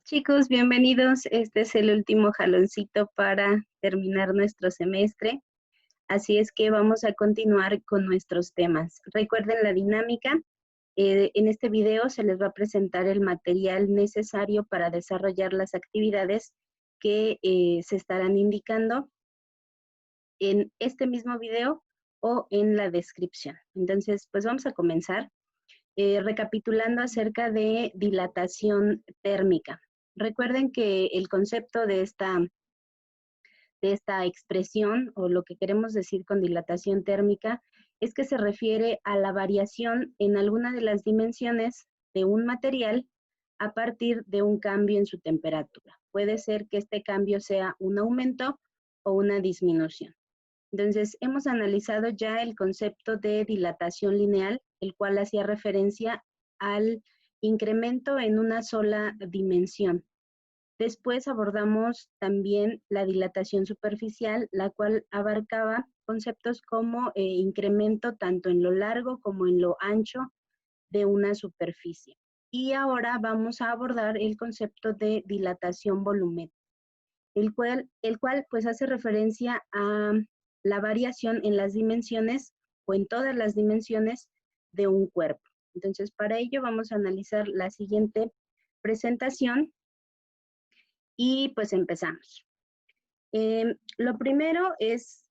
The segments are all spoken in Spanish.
Chicos, bienvenidos. Este es el último jaloncito para terminar nuestro semestre. Así es que vamos a continuar con nuestros temas. Recuerden la dinámica. En este video se les va a presentar el material necesario para desarrollar las actividades que se estarán indicando en este mismo video o en la descripción. Entonces, pues vamos a comenzar recapitulando acerca de dilatación térmica. Recuerden que el concepto de esta expresión o lo que queremos decir con dilatación térmica es que se refiere a la variación en alguna de las dimensiones de un material a partir de un cambio en su temperatura. Puede ser que este cambio sea un aumento o una disminución. Entonces, hemos analizado ya el concepto de dilatación lineal, el cual hacía referencia al incremento en una sola dimensión. Después abordamos también la dilatación superficial, la cual abarcaba conceptos como incremento tanto en lo largo como en lo ancho de una superficie. Y ahora vamos a abordar el concepto de dilatación volumétrica, el cual pues hace referencia a la variación en las dimensiones o en todas las dimensiones de un cuerpo. Entonces, para ello vamos a analizar la siguiente presentación y pues empezamos. Lo primero es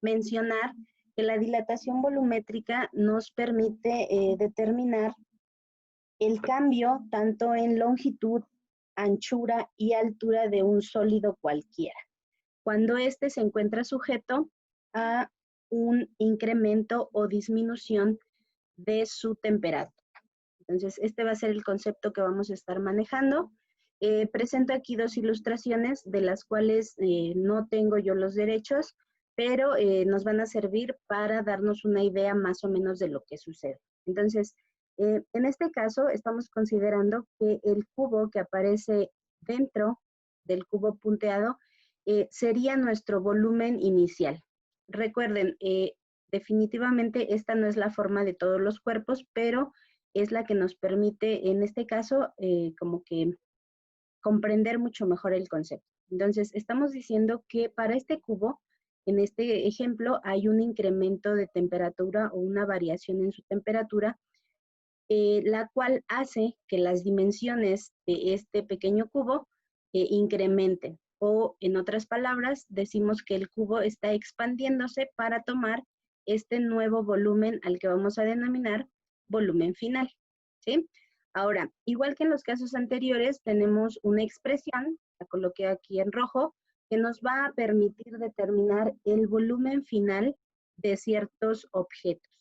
mencionar que la dilatación volumétrica nos permite determinar el cambio tanto en longitud, anchura y altura de un sólido cualquiera, cuando éste se encuentra sujeto a un incremento o disminución de su temperatura. Entonces, este va a ser el concepto que vamos a estar manejando. Presento aquí dos ilustraciones de las cuales no tengo yo los derechos, pero nos van a servir para darnos una idea más o menos de lo que sucede. Entonces, en este caso estamos considerando que el cubo que aparece dentro del cubo punteado sería nuestro volumen inicial. Recuerden, definitivamente esta no es la forma de todos los cuerpos, pero es la que nos permite, en este caso, como que comprender mucho mejor el concepto. Entonces, estamos diciendo que para este cubo, en este ejemplo, hay un incremento de temperatura o una variación en su temperatura, la cual hace que las dimensiones de este pequeño cubo incrementen. O, en otras palabras, decimos que el cubo está expandiéndose para tomar este nuevo volumen al que vamos a denominar volumen final, ¿sí? Ahora, igual que en los casos anteriores, tenemos una expresión, la coloqué aquí en rojo, que nos va a permitir determinar el volumen final de ciertos objetos.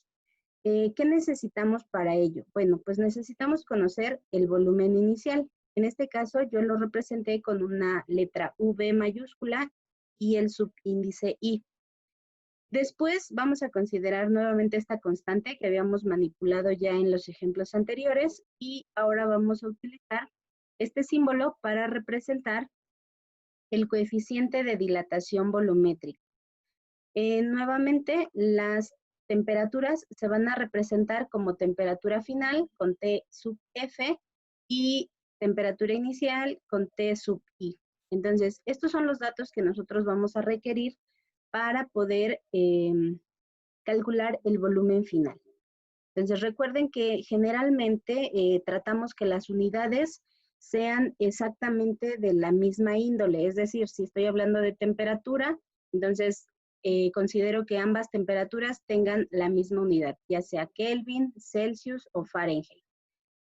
¿Qué necesitamos para ello? Bueno, pues necesitamos conocer el volumen inicial. En este caso, yo lo representé con una letra V mayúscula y el subíndice I. Después vamos a considerar nuevamente esta constante que habíamos manipulado ya en los ejemplos anteriores y ahora vamos a utilizar este símbolo para representar el coeficiente de dilatación volumétrica. Nuevamente, las temperaturas se van a representar como temperatura final con T sub F y temperatura inicial con T sub I. Entonces, estos son los datos que nosotros vamos a requerir para poder calcular el volumen final. Entonces, recuerden que generalmente tratamos que las unidades sean exactamente de la misma índole, es decir, si estoy hablando de temperatura, entonces considero que ambas temperaturas tengan la misma unidad, ya sea Kelvin, Celsius o Fahrenheit.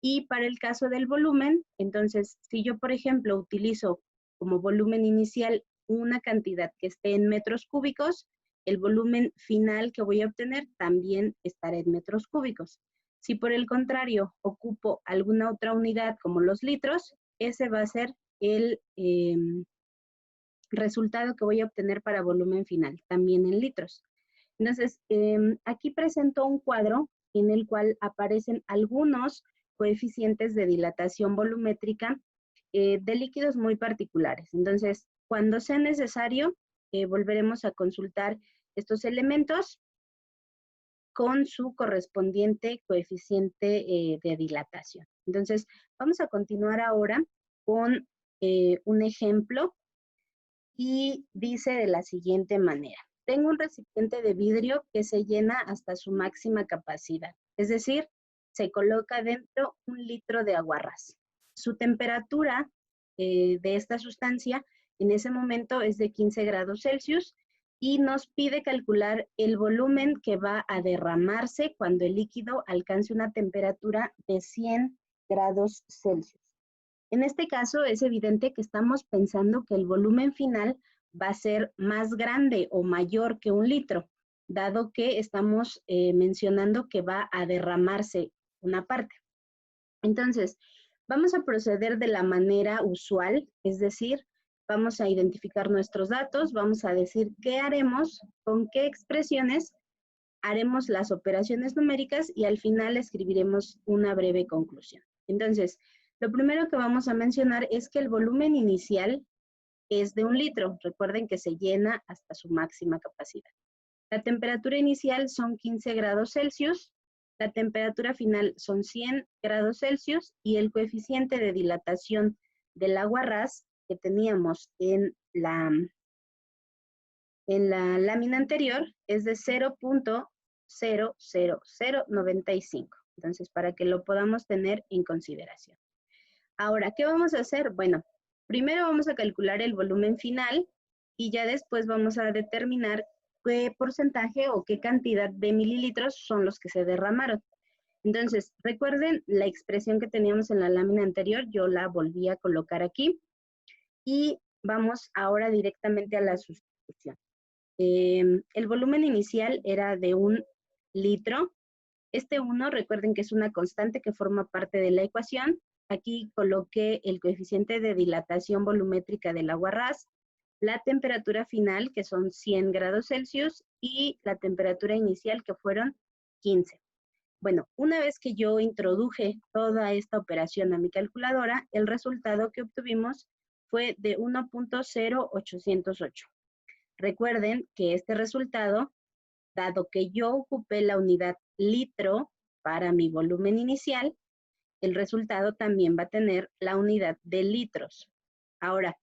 Y para el caso del volumen, entonces, si yo, por ejemplo, utilizo como volumen inicial una cantidad que esté en metros cúbicos, el volumen final que voy a obtener también estará en metros cúbicos. Si por el contrario ocupo alguna otra unidad como los litros, ese va a ser el resultado que voy a obtener para volumen final, también en litros. Entonces, aquí presento un cuadro en el cual aparecen algunos coeficientes de dilatación volumétrica de líquidos muy particulares. Entonces, cuando sea necesario, volveremos a consultar estos elementos con su correspondiente coeficiente de dilatación. Entonces, vamos a continuar ahora con un ejemplo y dice de la siguiente manera. Tengo un recipiente de vidrio que se llena hasta su máxima capacidad, es decir, se coloca dentro 1 litro de aguarrás. Su temperatura de esta sustancia en ese momento es de 15 grados Celsius y nos pide calcular el volumen que va a derramarse cuando el líquido alcance una temperatura de 100 grados Celsius. En este caso es evidente que estamos pensando que el volumen final va a ser más grande o mayor que 1 litro, dado que estamos mencionando que va a derramarse una parte. Entonces, vamos a proceder de la manera usual, es decir, vamos a identificar nuestros datos, vamos a decir qué haremos, con qué expresiones haremos las operaciones numéricas y al final escribiremos una breve conclusión. Entonces, lo primero que vamos a mencionar es que el volumen inicial es de 1 litro. Recuerden que se llena hasta su máxima capacidad. La temperatura inicial son 15 grados Celsius, la temperatura final son 100 grados Celsius y el coeficiente de dilatación del aguarrás que teníamos en la lámina anterior es de 0.00095. Entonces, para que lo podamos tener en consideración. Ahora, ¿qué vamos a hacer? Bueno, primero vamos a calcular el volumen final y ya después vamos a determinar qué porcentaje o qué cantidad de mililitros son los que se derramaron. Entonces, recuerden la expresión que teníamos en la lámina anterior, yo la volví a colocar aquí y vamos ahora directamente a la sustitución. El volumen inicial era de 1 litro. Este 1, recuerden que es una constante que forma parte de la ecuación. Aquí coloqué el coeficiente de dilatación volumétrica del aguarrás, la temperatura final, que son 100 grados Celsius, y la temperatura inicial, que fueron 15. Bueno, una vez que yo introduje toda esta operación a mi calculadora, el resultado que obtuvimos fue de 1.0808. Recuerden que este resultado, dado que yo ocupé la unidad litro para mi volumen inicial, el resultado también va a tener la unidad de litros. Ahora,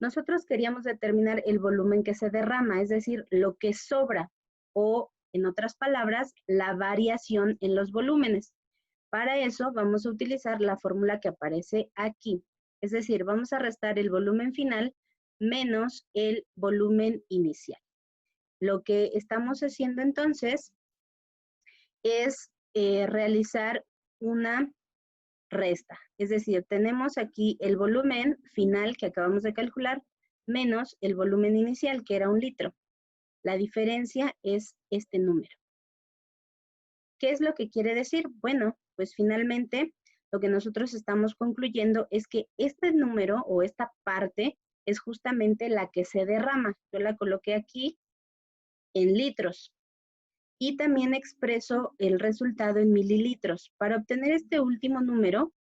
nosotros queríamos determinar el volumen que se derrama, es decir, lo que sobra, o en otras palabras, la variación en los volúmenes. Para eso vamos a utilizar la fórmula que aparece aquí. Es decir, vamos a restar el volumen final menos el volumen inicial. Lo que estamos haciendo entonces es realizar una resta. Es decir, tenemos aquí el volumen final que acabamos de calcular menos el volumen inicial, que era 1 litro. La diferencia es este número. ¿Qué es lo que quiere decir? Bueno, pues finalmente lo que nosotros estamos concluyendo es que este número o esta parte es justamente la que se derrama. Yo la coloqué aquí en litros. Y también expreso el resultado en mililitros. Para obtener este último número,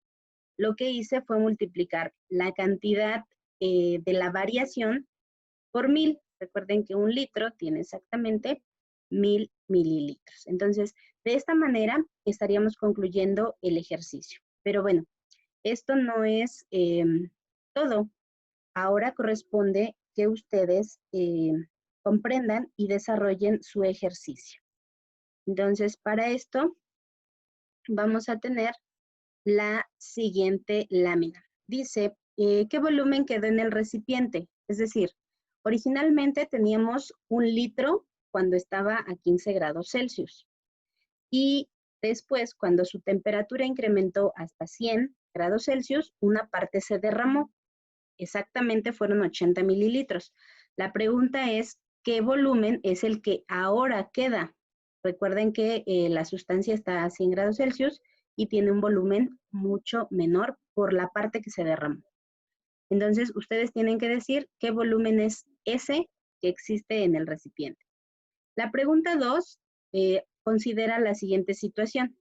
lo que hice fue multiplicar la cantidad de la variación por 1000. Recuerden que 1 litro tiene exactamente 1000 mililitros. Entonces, de esta manera estaríamos concluyendo el ejercicio. Pero bueno, esto no es todo. Ahora corresponde que ustedes comprendan y desarrollen su ejercicio. Entonces, para esto vamos a tener la siguiente lámina. Dice, ¿qué volumen quedó en el recipiente? Es decir, originalmente teníamos 1 litro cuando estaba a 15 grados Celsius. Y después, cuando su temperatura incrementó hasta 100 grados Celsius, una parte se derramó. Exactamente fueron 80 mililitros. La pregunta es, ¿qué volumen es el que ahora queda? Recuerden que la sustancia está a 100 grados Celsius y tiene un volumen mucho menor por la parte que se derramó. Entonces, ustedes tienen que decir qué volumen es ese que existe en el recipiente. La pregunta 2 considera la siguiente situación.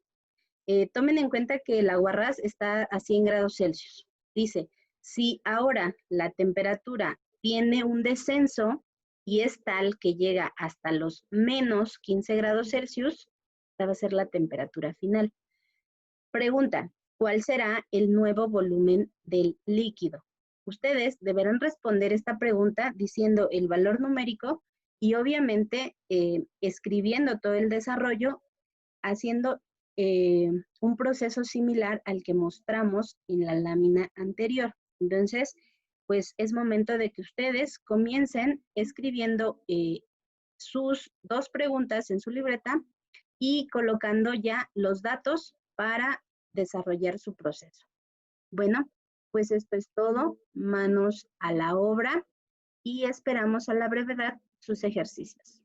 Tomen en cuenta que el aguarrás está a 100 grados Celsius. Dice, si ahora la temperatura tiene un descenso y es tal que llega hasta los menos 15 grados Celsius, esta va a ser la temperatura final. Pregunta, ¿cuál será el nuevo volumen del líquido? Ustedes deberán responder esta pregunta diciendo el valor numérico y obviamente escribiendo todo el desarrollo, haciendo un proceso similar al que mostramos en la lámina anterior. Entonces, pues es momento de que ustedes comiencen escribiendo sus 2 preguntas en su libreta y colocando ya los datos para desarrollar su proceso. Bueno, pues esto es todo. Manos a la obra y esperamos a la brevedad sus ejercicios.